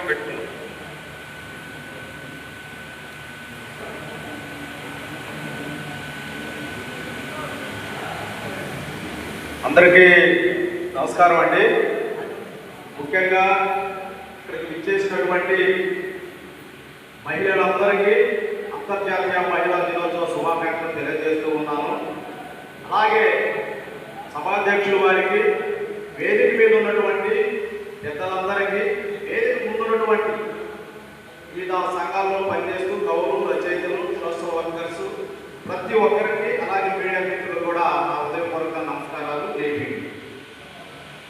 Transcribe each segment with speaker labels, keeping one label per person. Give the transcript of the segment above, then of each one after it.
Speaker 1: పెట్టుకున్నాం. అందరికీ నమస్కారం అండి. ముఖ్యంగా ఇక్కడికి విచ్చేసినటువంటి మహిళలందరికీ అంతర్జాతీయ మహిళా దినోత్సవ శుభాకాంక్షలు తెలియజేస్తూ ఉన్నాను. అలాగే సభాధ్యక్షుల వారికి, వేదిక మీద ఉన్నటువంటి పెద్దలందరికీ, వేదిక ముందున్నటువంటి వివిధ సంఘాల్లో పనిచేస్తూ కవులు, రచయితలు, సోషల్ వర్కర్స్ ప్రతి ఒక్కరికి, అలాగే మీడియా మిత్రులు కూడా నా హృదయపూర్వక నమస్కారాలు తెలియజేయండి.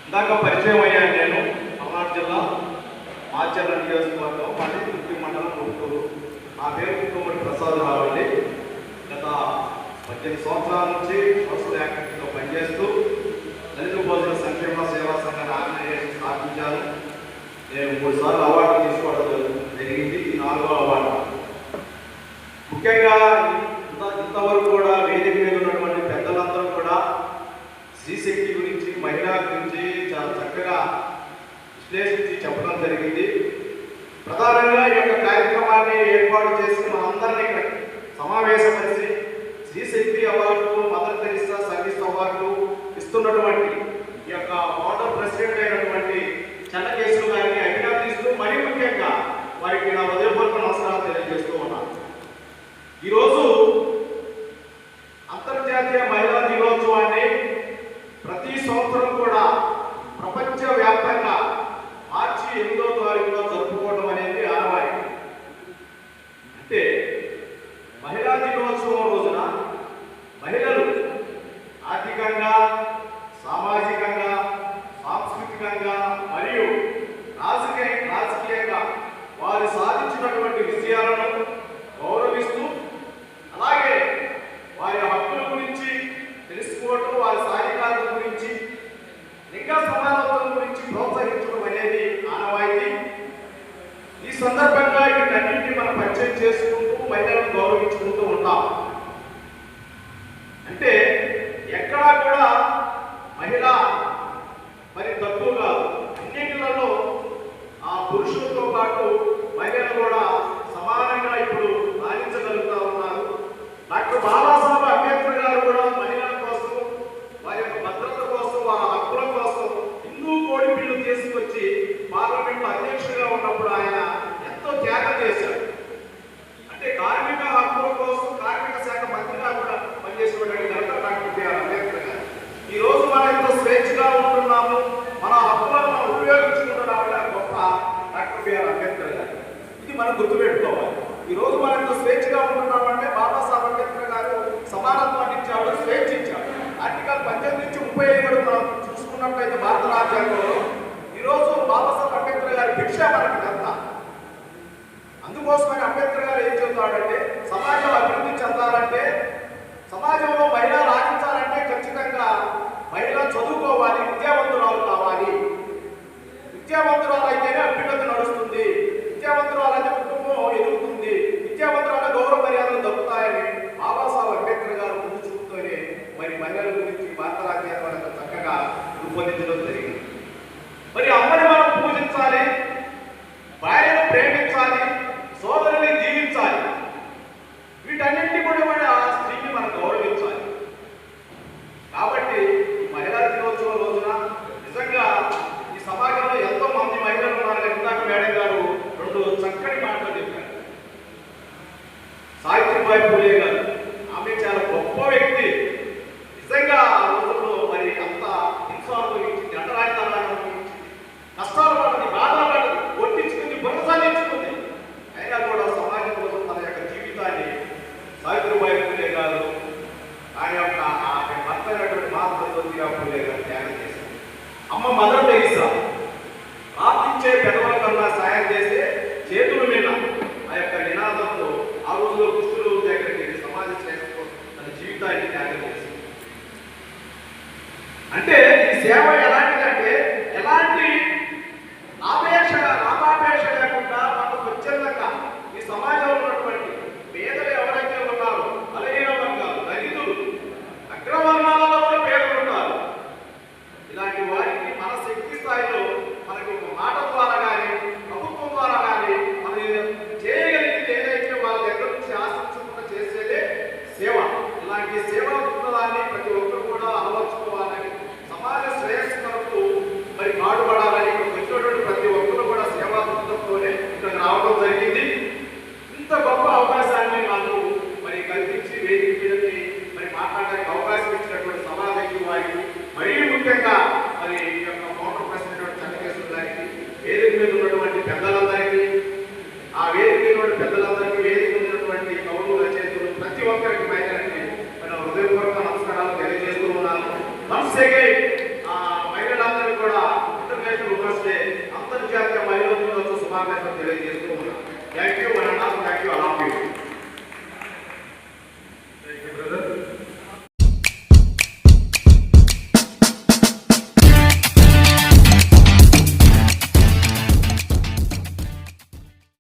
Speaker 1: ఇందాక పరిచయం అయ్యాను. నేను పల్నాడు జిల్లా మాచర్ల నియోజకవర్గం మల్లికుర్తి మండలం గుంటూరు. నా పేరు కుటుంబడి ప్రసాదరావు అండి. గత 18 సంవత్సరాల నుంచి సోషల్ యాక్టివిటీలో పనిచేస్తూ దళిత భోజన సంక్షేమ సేవా సంఘాన్ని ఆర్గనైజేషన్ స్థాపించాను. నేను 3 సార్లు అవార్డు తీసుకోవడం జరిగింది. ఈ 4వ అవార్డు. ముఖ్యంగా ఇంతవరకు కూడా వేదిక మీద ఉన్నటువంటి పెద్దలందరూ కూడా స్త్రీశక్తి గురించి, మహిళా గురించి చాలా చక్కగా విశ్లేషించి చెప్పడం జరిగింది. ప్రధానంగా ఈ యొక్క కార్యక్రమాన్ని ఏర్పాటు చేసి మనందరినీ ఇక్కడ సమావేశపరిచి Streeshakti award, Mother Teresa service award ఇస్తున్నటువంటి ఈ యొక్క బోర్డర్ ప్రెసిడెంట్ అయినటువంటి చెన్నకేశ్వర గారిని అభినందిస్తూ, మరీ ముఖ్యంగా వారికి నా హృదయపూర్వక నమస్కారాలు తెలియజేస్తూ ఉన్నాను. ఈరోజు అంతర్జాతీయ మహిళా దినోత్సవాన్ని ప్రతి సంవత్సరం కూడా ప్రపంచవ్యాప్తంగా మార్చి 8వ తారీఖున జరుపుకోవడం అనేది ఆనవాయితీ. అంటే మహిళా దినోత్సవం రోజున మహిళలు ఆర్థికంగా, సామాజికంగా, సాంస్కృతికంగా మరియు రాజకీయంగా వారు సాధించినటువంటి విజయాలను గౌరవిస్తూ, అలాగే వారి హక్కుల గురించి తెలుసుకోవడం, వారి సాధికారత గురించి, లింగ సమానత్వం గురించి ప్రోత్సహించడం అనేది ఆనవాయితీ. ఈ సందర్భంగా వీటన్నింటినీ మనం పరిచయం చేసుకుంటూ మహిళలను గౌరవించుకుంటూ ఉంటాం. అంటే ఎక్కడా కూడా మహిళ మరి తక్కువ కాదు. అన్నింటిలో పురుషులతో పాటు మహిళలు కూడా సమానంగా ఇప్పుడు రాణించగలుగుతూ ఉన్నారు. డాక్టర్ బాబాసాహెబ్ అంబేద్కర్ గారు కూడా మహిళల కోసం, వారి యొక్క భద్రత కోసం, వారి హక్కుల కోసం హిందూ కోడి బిల్లు తీసుకొచ్చి పార్లమెంట్ అధ్యక్షుడిగా ఉన్నప్పుడు ఆయన ఎంతో త్యాగం చేశారు. అంటే కార్మిక హక్కుల కోసం కార్మిక శాఖ మంత్రిగా కూడా పనిచేసినటువంటి డాక్టర్ బిఆర్ అంబేద్కర్ గారు. ఈ రోజు మనం ఎంతో స్వేచ్ఛగా ఉంటున్నాము, మన హక్కులను మనం ఉపయోగించుకుంటున్నాము గొప్ప డాక్టర్ బిఆర్ అంబేద్కర్ గారు. ఇది మనం గుర్తుపెట్టుకోవాలి. ఈ రోజు మనం ఎంతో స్వేచ్ఛగా ఉంటున్నామంటే బాబాసాహెబ్ అంబేద్కర్ గారు సమానత్వాన్ని ఇచ్చాడు, స్వేచ్ఛ ఇచ్చాడు. ఆర్టికల్ 18 నుంచి 35 మనం చూసుకున్నట్లయితే భారత రాజ్యాంగంలో ఈరోజు బాబాసాహెబ్ అంబేద్కర్ గారి భిక్ష మనకి అంతా. అందుకోసమని అంబేద్కర్ గారు ఏం చెబుతాడంటే, సమాజం అభివృద్ధి చెందాలంటే, సమాజంలో మహిళ రాణించాలంటే ఖచ్చితంగా మహిళ చదువుకోవాలి, విద్యావంతురాలు కావాలి. విద్యావంతురాలు అయితేనే అభ్యున్నతి నడుస్తుంది, విద్యావంతురాలు అయితే కుటుంబం ఎదుగుతుంది, విద్యావంతురాల గౌరవ మర్యాదలు దక్కుతాయని బాబాసాహెబ్ అంబేద్కర్ గారు ముందు చూపుతూనే మరి మహిళల గురించి భారత రాజ్యాంగం చక్కగా రూపొందించడం జరిగింది. మరి అమ్మని మనం పూజించాలి, భార్యను ప్రేమించాలి, సోదరుని జీవించాలి. వీటన్నింటినీ కూడా ఆ స్త్రీని మనం గౌరవించాలి. కాబట్టి మహిళా దినోత్సవం రోజున నిజంగా ఈ సమాజంలో ఎంతో మంది మహిళలు ఉన్నారు. ఇందాక మేడం గారు 2 చక్కని మాటలు చెప్పారు. సావిత్రిబాయి పూలే గారు, ఆమె చాలా గొప్ప వ్యక్తి. నిజంగా ఆ రోజుల్లో మరి అంత హింసలు గురించి, అంటరానితనాలను గురించి, కష్టాలు పడింది, బాధలు పడింది, కొట్టించుకుంది, బురసాలించుకుంది. అయినా కూడా సమాజం రావడం జరిగింది. ఇంత గొప్ప అవకాశాన్ని మాకు మరి కల్పించి వేదిక మీదకి మరి మాట్లాడడానికి అవకాశం ఇచ్చినటువంటి సభాధ్యక్షులు వారికి, మరీ ముఖ్యంగా మరి ఈ యొక్క ఫౌండర్ ప్రెసిడెంట్ చంద్రకేశ్వర గారికి, వేదిక మీద ఉన్నటువంటి పెద్దలందరికీ, ఆ వేదిక మీద ఉన్న పెద్దలందరికీ, వేదిక మీద ఉన్నటువంటి కవులు, రచయితలు, ప్రతి ఒక్కరికి మహిళలకి మన హృదయపూర్వక నమస్కారాలు తెలియజేస్తూ ఉన్నాను. వన్స్ అగైన్ మహిళలందరూ కూడా ఇంటర్నేషనల్ ఉమెన్స్ డే, అంతర్జాతీయ మహిళా దినోత్సవ శుభాకాంక్షలు తెలియజేస్తూ ఉన్నాను. Thank you. Thank you.